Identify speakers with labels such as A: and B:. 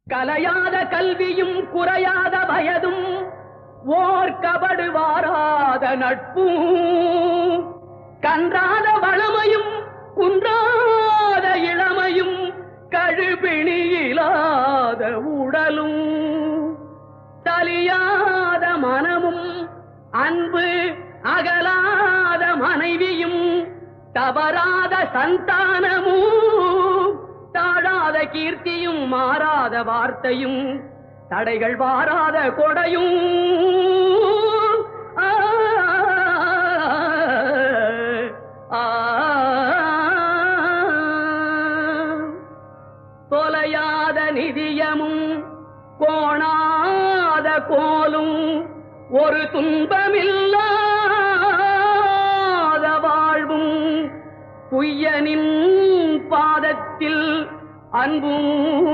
A: கலையாத கல்வியும் குறையாத வயதும் ஓர் கபடு வாராத நட்பும் கன்றாத வளமையும் குன்றாத இளமையும் கழுபிணியிலாத உடலும் தலியாத மனமும் அன்பு அகலாத மனைவியும் தவறாத சந்தானமும் தாழாத கீர்த்தியும் மாறாத வார்த்தையும் தடைகள் வாராத கொடையும் தொலையாத நிதியமும் கோணாத கோலும் ஒரு துன்பமில்லாத வாழ்வும் குய்யனின் பாதத்தில் அன்பும்